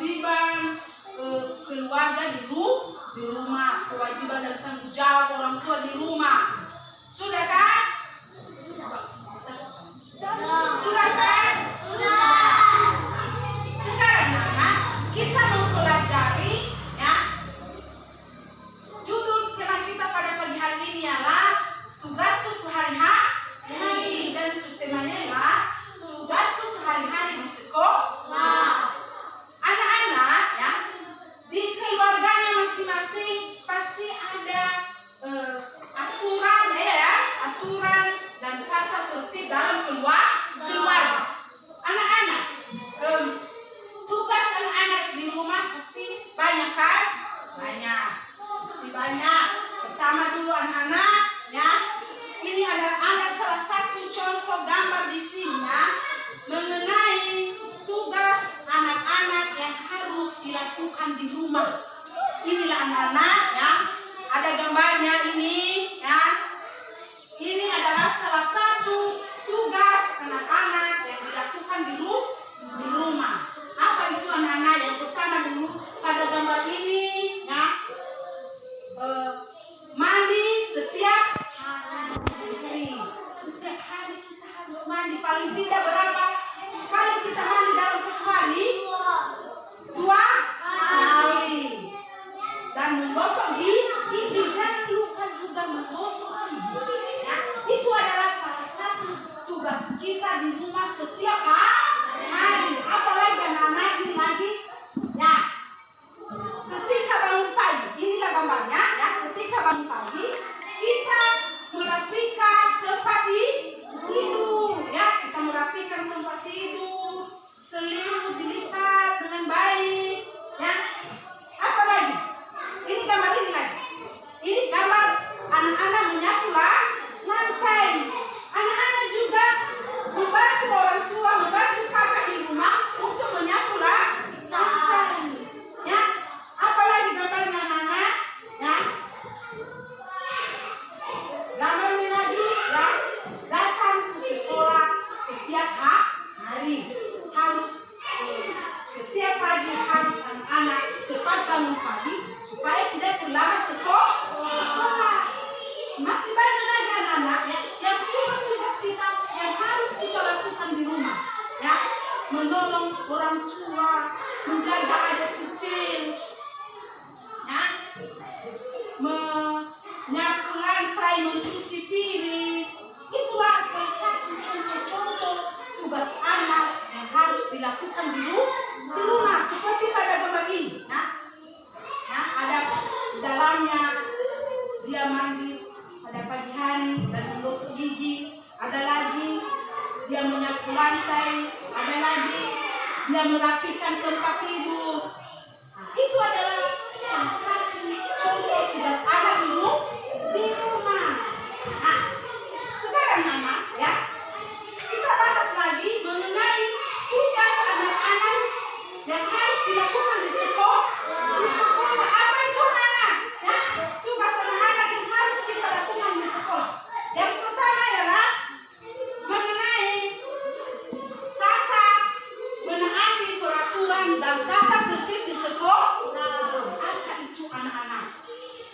kewajiban keluarga di rumah, kewajiban dan tanggung jawab orang tua di rumah. Sudah kan? Sudah kan? Sekarang anak kita mempelajari ya. Judul tema kita pada pagi hari ini ialah tugasku sehari-hari, dan subtemanya ialah tugasku sehari-hari di sekolah. Anak-anak ya, di keluarganya masing-masing pasti ada aturan dan tata tertib dalam keluarga. Anak-anak, tugas anak-anak di rumah pasti banyak kan? Banyak, pasti banyak. Pertama dulu anak-anak ya, ini ada salah satu contoh gambar di sini ya, mengenai tugas anak-anak yang harus dilakukan di rumah. Inilah anak-anak ya, ada gambarnya ini ya. Ini adalah salah satu tugas anak-anak yang dilakukan di rumah. Apa itu anak-anak? Yang pertama dulu pada gambar ini ya, mandi setiap hari. Setiap hari kita harus mandi, paling tidak berapa kali kita mandi dalam sehari? 2 kali. Dan menggosok gigi, jangan lupa juga menggosok gigi ya. Itu adalah salah satu tugas kita di rumah setiap hari. Apalagi anak-anak ini lagi ya, ketika bangun pagi, inilah gambarnya ya. Ketika bangun pagi kita merapikan tempat tidur ya, kita merapikan tempat tidur, selimut dilipat dengan baik ya. Apa lagi? Ini gambar ini lagi. Ini gambar anak-anak menyapu lantai. Anak-anak juga membantu orang tua, membantu kakak di rumah untuk menyapu lantai. Ya. Apalagi gambarnya anak-anak? Ya. Gambar ini lagi ya, datang ke sekolah setiap hari. Harus setiap pagi harus anak-anak cepat bangun pagi supaya tidak terlambat sekolah. Masih banyak lagi anak-anak yang tugas-tugas kita yang harus kita lakukan di rumah ya, menolong orang tua, menjaga anak kecil ya, menyapu lantai, mencuci piring. Itulah salah satu contoh-contoh tugas anak yang harus dilakukan di rumah. Seperti pada gambar ini ya. Ya, ada di dalamnya dia mandi pada pagi hari dan menggosok gigi, ada lagi dia menyapu lantai, ada lagi dia merapikan tempat tidur. Nah, itu adalah salah satu contoh tugas anak di rumah. Nah, sekarang anak ya, kita bahas lagi mengenai tugas anak-anak yang harus dilakukan di sekolah. Apa itu anak-anak? Ya, tugas anak-anak yang harus kita lakukan di sekolah. Yang pertama ialah mengenai menaati peraturan dan tata tertib di sekolah. Apa itu anak-anak?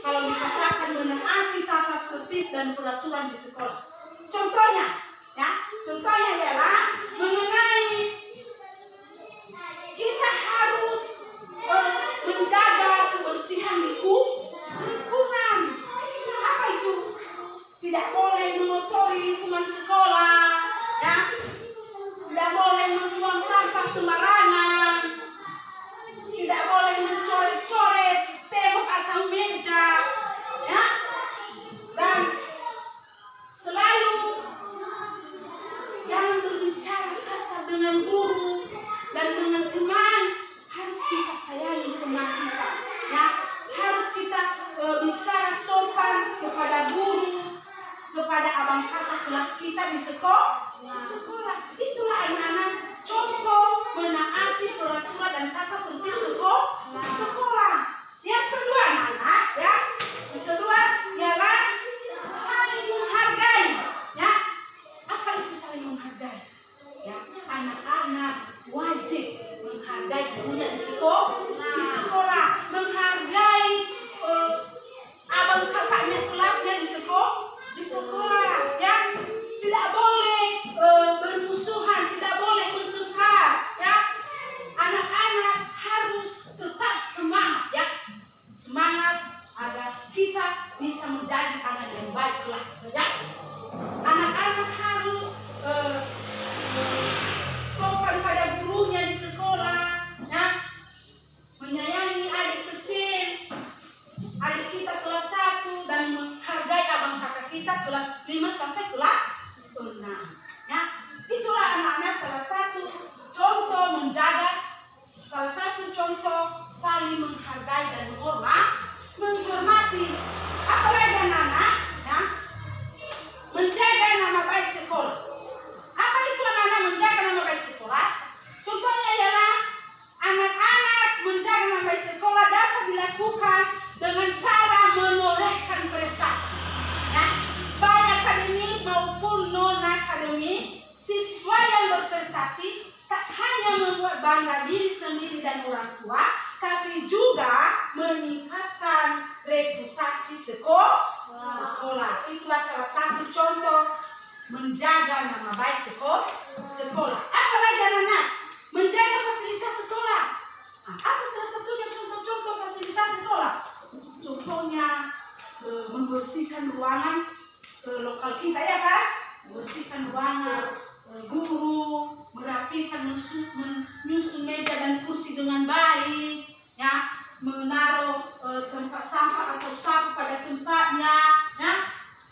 Kalau dikatakan menaati tata tertib dan peraturan di sekolah, contohnya ialah mengenai kita harus menjaga kebersihan lingkungan. Apa itu? Tidak boleh mengotori lingkungan sekolah ya. Tidak boleh membuang sampah sembarangan. Tidak boleh mencoret-coret tembok atau meja ya. Dan selalu jangan berbicara kasar dengan guru dan dengan teman. Harus kita sayangi teman kita ya. Harus kita bicara sopan kepada guru, kepada abang kakak kelas kita di sekolah. Itulah anak-anak contoh menaati peraturan dan tata tertib sekolah. Yang kedua anak-anak ya, yang kedua ialah saling menghargai ya. Apa itu saling menghargai ya? Anak-anak wajib menghargai gurunya di sekolah, menghargai abang kakaknya kelasnya di sekolah, ya. Tidak boleh bermusuhan, tidak boleh bertengkar, ya. Anak-anak harus tetap semangat, ya. Semangat agar kita bisa menjadi anak yang baik kelak, ya. Anak-anak harus sopan pada gurunya di sekolah, ya. Menyayangi adik kecil, adik kita kelas 1 dan menghargai abang kakak kita kelas 5 sampai kelas 6, ya. Itulah anak-anak salah satu contoh saling menghargai dan menghormati. Apalagi anak-anak, ya, menjaga nama baik sekolah. Apa itu anak-anak menjaga nama baik sekolah? Contohnya ialah anak-anak menjaga nama baik sekolah dapat dilakukan dengan cara menolehkan prestasi, ya. Baik akademik maupun non akademik, siswa yang berprestasi tak hanya membuat bangga diri sendiri dan orang tua, tapi juga meningkatkan reputasi sekolah. Itulah salah satu contoh menjaga nama baik sekolah. Apalagi anak-anak menjaga fasilitas sekolah. Apa salah satunya contoh-contoh fasilitas sekolah? Contohnya membersihkan ruangan lokal kita, ya kan? Membersihkan ruangan guru, merapikan, menyusun meja dan kursi dengan baik, ya, menaruh tempat sampah atau sapu pada tempatnya, ya,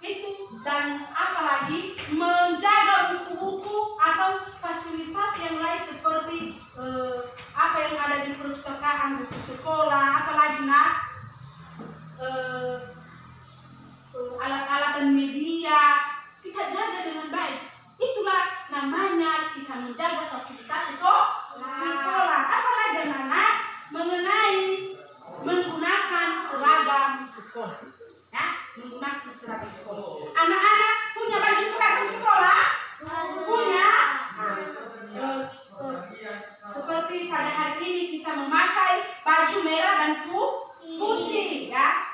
itu. Dan apalagi menjaga buku-buku atau fasilitas yang lain seperti apa yang ada di perpustakaan, buku sekolah, apalagi alat-alat dan media kita jaga dengan baik. Itulah namanya kita menjaga fasilitas sekolah. Apalagi anak-anak mengenai menggunakan seragam sekolah, ya, menggunakan seragam sekolah. Anak-anak punya baju seragam sekolah? Punya. Seperti pada hari ini kita memakai baju merah dan putih, ya.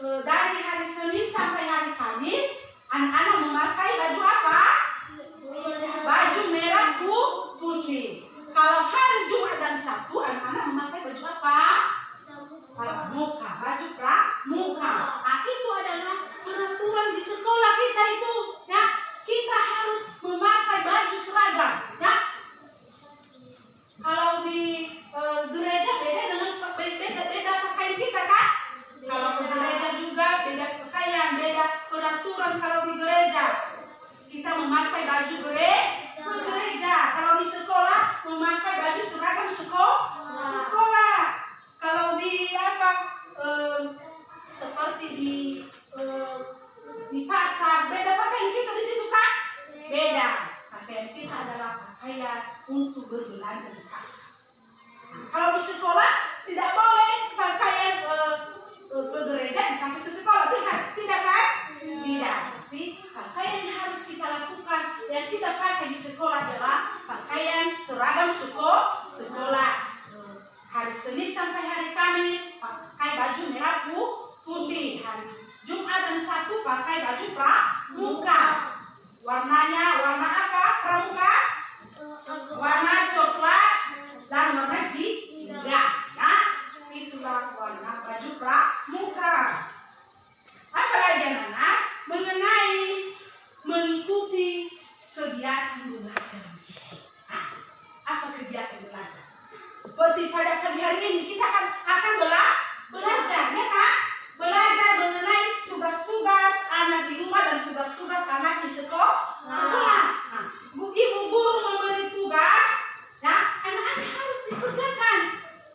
Dari hari Senin sampai hari Kamis, anak-anak memakai baju apa? Baju merah putih. Kalau hari Jumat dan Sabtu, anak-anak memakai baju apa? Pramuka, baju pramuka. Itu adalah peraturan di sekolah kita itu, ya. Kita harus memakai baju seragam, ya. Kalau di gereja beda dengan beda pakaian kita, kan? Kalau ke gereja juga beda pakaian, beda peraturan. Kalau di gereja kita memakai baju gereja. Kalau di sekolah memakai baju seragam sekolah. Kalau di seperti di pasar beda pakaian kita di situ, kan? Beda. Pakaian kita adalah pakaian untuk berbelanja di pasar. Kalau di sekolah tidak boleh pakaian ke gereja dipakai ke sekolah, tidak kan? Tidak. Tapi pakaian yang harus kita lakukan yang kita pakai di sekolah adalah pakaian seragam sekolah. Hari Senin sampai hari Kamis pakai baju merah putih. Hari Jumat dan Sabtu pakai baju pramuka. Warnanya warna apa? Pramuka? Warna coklat dan warna jingga. Nah, itulah warna baju pramuka. Apalagi anak-anak mengenai mengikuti kegiatan belajar di sekolah. Apa kegiatan belajar? Seperti pada pagi hari ini kita akan belajar, ya kan? Belajar mengenai tugas-tugas anak di rumah dan tugas-tugas anak di sekolah. Nah, ibu guru memberi tugas, ya, anak-anak harus dikerjakan.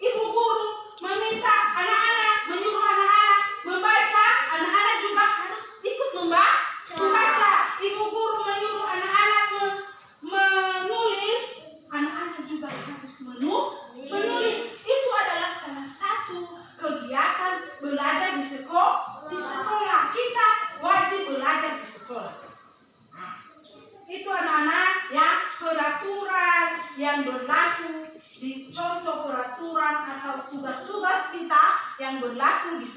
Ibu guru meminta anak-anak, menyuruh anak-anak membaca, anak-anak juga harus ikut membaca. Ibu guru menyuruh anak-anak menulis, anak-anak juga harus menulis. Itu adalah salah satu kegiatan belajar di sekolah. Kita wajib belajar di sekolah. Nah, itu anak-anak, ya, peraturan yang berlaku di contoh berlaku di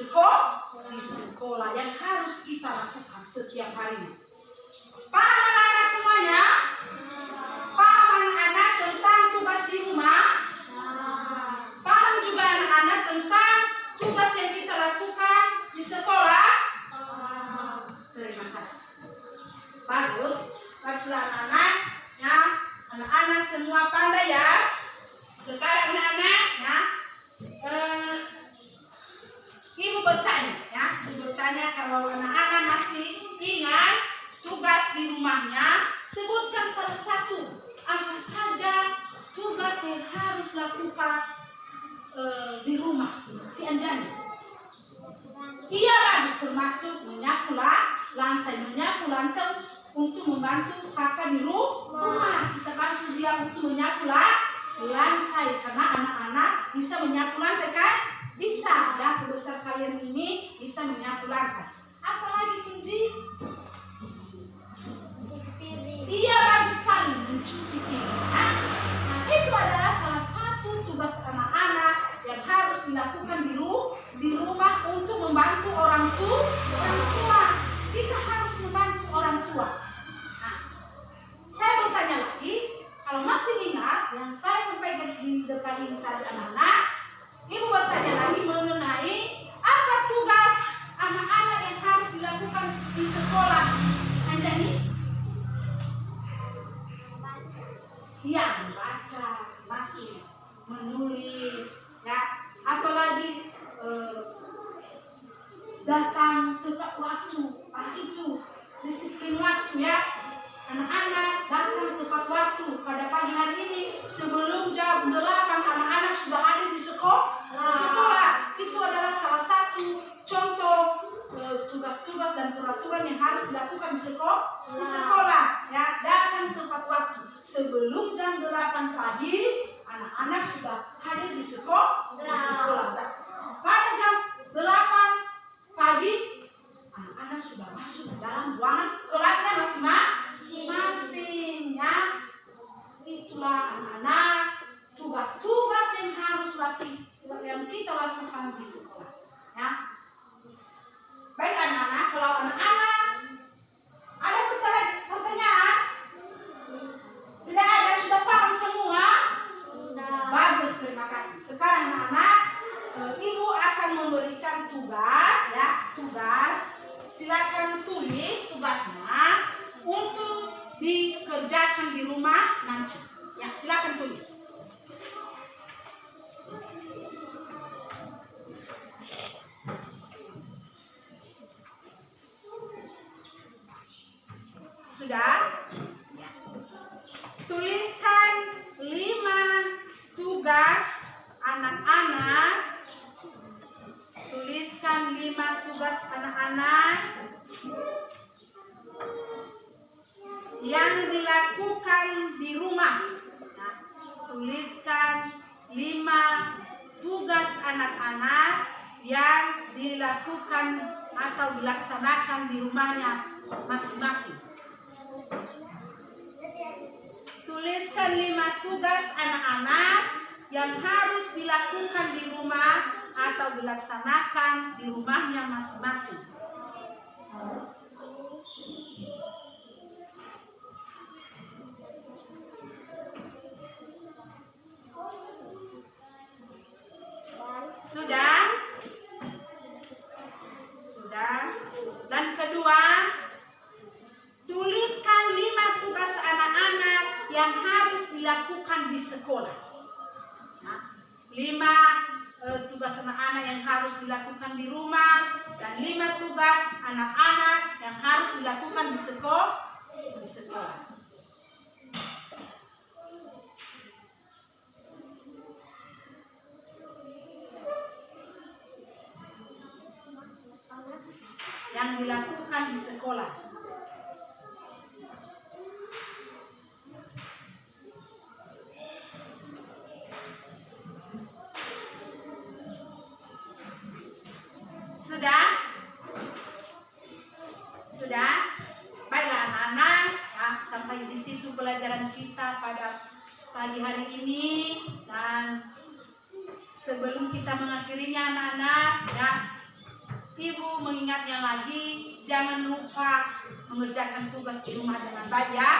sekolah yang harus kita lakukan setiap hari. Paham anak-anak semuanya? Paham anak-anak tentang tugas di rumah? Paham juga anak-anak tentang tugas yang kita lakukan di sekolah? Terima kasih. Bagus. Baguslah anak-anak. Ya, anak-anak semua pandai ya. Sekarang anak-anak ya. Ibu bertanya ya. Ibu bertanya kalau anak-anak masih ingat tugas di rumahnya, sebutkan salah satu apa saja tugas yang harus lakukan di rumah si Anjani. Iya bagus, termasuk menyapu lantai untuk membantu kakak di rumah. Kita bantu dia untuk menyapu lantai karena anak-anak bisa menyapu lantai kan? Bisa ya, sebesar kalian ini bisa menyapu lantai. Apalagi Kinji? Iya bagus sekali, mencuci piring. Nah, itu adalah salah satu tugas anak-anak yang harus dilakukan di rumah untuk membantu orang tua. Kita harus membantu orang tua. Nah, saya bertanya lagi, kalau masih ingat yang saya sampaikan di depan ini tadi anak-anak, ibu bertanya lagi mengenai apa tugas anak-anak yang harus dilakukan di sekolah. Anjani? Iya, membaca, masuk, menulis, ya. Apalagi datang tepat waktu. Itu disiplin waktu ya. Anak-anak datang tepat waktu pada pagi hari ini sebelum jam 8 anak-anak sudah ada di sekolah. Itu adalah salah satu contoh tugas-tugas dan peraturan yang harus dilakukan di sekolah ya. Datang tepat waktu sebelum jam 8 pagi anak-anak sudah hadir di sekolah. Pada jam 8 pagi anak-anak sudah masuk dalam ruangan kelasnya masing-masing ya. Itulah anak-anak tugas-tugas yang kita lakukan di sekolah ya. Baik anak-anak, kalau anak-anak ada pertanyaan? Tidak ada, sudah paham semua? Bagus, terima kasih. Sekarang anak-anak, ibu akan memberikan tugas ya, silakan tulis tugasnya untuk dikerjakan di rumah nanti. Ya, silakan tulis. Sudah? Ya. Tuliskan 5 tugas anak-anak. Tuliskan 5 tugas anak-anak yang dilakukan di rumah. Nah, tuliskan 5 tugas anak-anak yang dilakukan atau dilaksanakan di rumahnya masing-masing. Tuliskan 5 tugas anak-anak yang harus dilakukan di rumah atau dilaksanakan di rumahnya masing-masing. Sudah? Sudah. Dan kedua, tuliskan 5 tugas anak-anak yang harus dilakukan di sekolah. Nah, 5 tugas anak-anak yang harus dilakukan di rumah dan 5 tugas anak-anak yang harus dilakukan di sekolah. Yang dilakukan di sekolah. Sudah? Sudah? Baiklah anak-anak, ya, sampai di situ pelajaran kita pada pagi hari ini, dan sebelum kita mengakhirinya anak-anak ya, Ibu mengingatnya lagi, jangan lupa mengerjakan tugas di rumah dengan baik ya.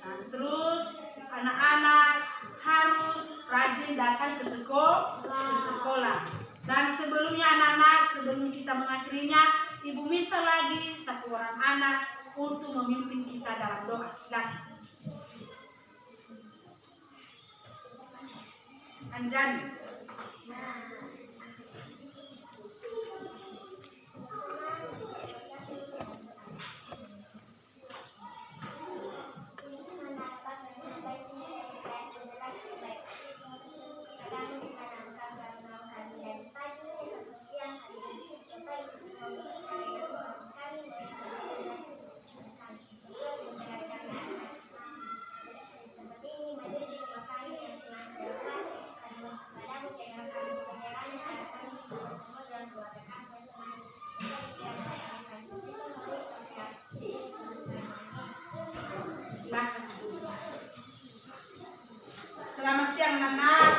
Nah, terus anak-anak harus rajin datang ke sekolah. Dan sebelumnya anak-anak, sebelum kita mengakhirinya, Ibu minta lagi satu orang anak untuk memimpin kita dalam doa. Silakan. Anjani. Silakan. Selamat siang anak-anak.